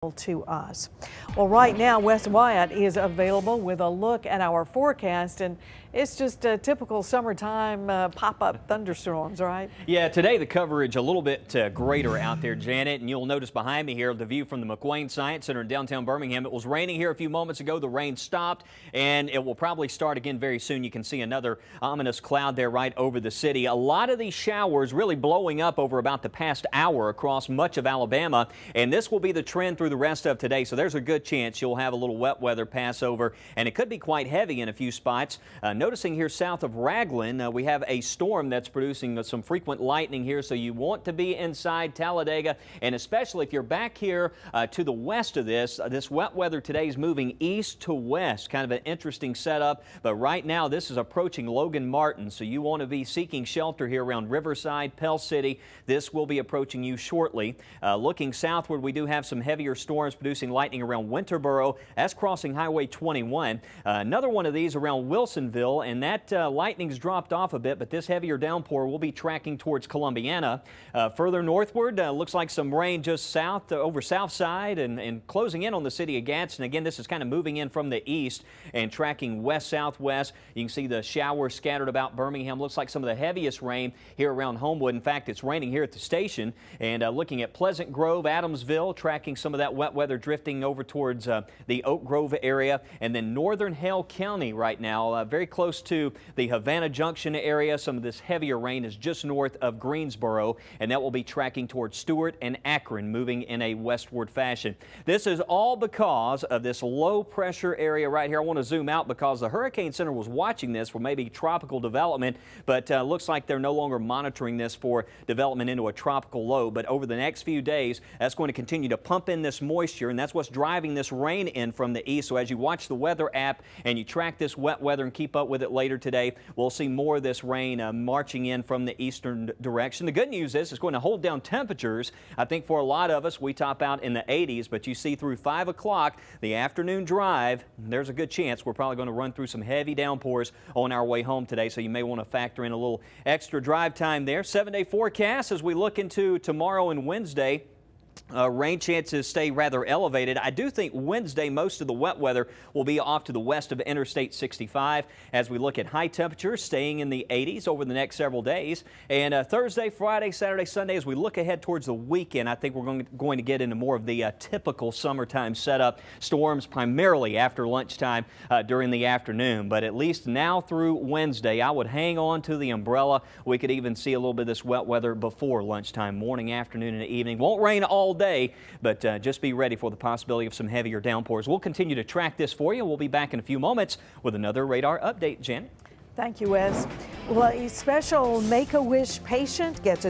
to us. Well, right now, Wes Wyatt is available with a look at our forecast, and it's just a typical summertime pop-up thunderstorms, right? Yeah, today the coverage a little bit greater out there, Janet, and you'll notice behind me here the view from the McWane Science Center in downtown Birmingham. It was raining here a few moments ago. The rain stopped, and it will probably start again very soon. You can see another ominous cloud there right over the city. A lot of these showers really blowing up over about the past hour across much of Alabama, and this will be the trend through the rest of today. So there's a good chance you'll have a little wet weather pass over, and it could be quite heavy in a few spots. Noticing here south of Raglan, we have a storm that's producing some frequent lightning here, so you want to be inside Talladega, and especially if you're back here to the west of this wet weather today is moving east to west. Kind of an interesting setup, but right now this is approaching Logan Martin, so you want to be seeking shelter here around Riverside, Pell City. This will be approaching you shortly. Looking southward, we do have some heavier storms producing lightning around Winterboro. That's crossing Highway 21. Another one of these around Wilsonville, and that lightning's dropped off a bit, but this heavier downpour will be tracking towards Columbiana. Further northward, looks like some rain just south over South Side and closing in on the city of Gadsden. Again, this is kind of moving in from the east and tracking west-southwest. You can see the showers scattered about Birmingham. Looks like some of the heaviest rain here around Homewood. In fact, it's raining here at the station. And looking at Pleasant Grove, Adamsville, tracking some of that wet weather drifting over towards the Oak Grove area, and then northern Hale County right now, very close to the Havana Junction area. Some of this heavier rain is just north of Greensboro, and that will be tracking towards Stewart and Akron, moving in a westward fashion. This is all because of this low pressure area right here. I want to zoom out because the Hurricane Center was watching this for maybe tropical development, but looks like they're no longer monitoring this for development into a tropical low. But over the next few days, that's going to continue to pump in this moisture, and that's what's driving this rain in from the east. So as you watch the weather app and you track this wet weather and keep up with it later today, we'll see more of this rain marching in from the eastern direction. The good news is it's going to hold down temperatures. I think for a lot of us, we top out in the 80s, but you see through 5 o'clock, the afternoon drive, there's a good chance we're probably going to run through some heavy downpours on our way home today, so you may want to factor in a little extra drive time there. 7-day forecast as we look into tomorrow and Wednesday. Rain chances stay rather elevated. I do think Wednesday most of the wet weather will be off to the west of Interstate 65 as we look at high temperatures staying in the 80s over the next several days. And Thursday, Friday, Saturday, Sunday, as we look ahead towards the weekend, I think we're going to get into more of the typical summertime setup. Storms primarily after lunchtime during the afternoon. But at least now through Wednesday, I would hang on to the umbrella. We could even see a little bit of this wet weather before lunchtime, morning, afternoon, and evening. Won't rain all day, but just be ready for the possibility of some heavier downpours. We'll continue to track this for you. We'll be back in a few moments with another radar update. Janet? Thank you, Wes. Well, a special Make-A-Wish patient gets a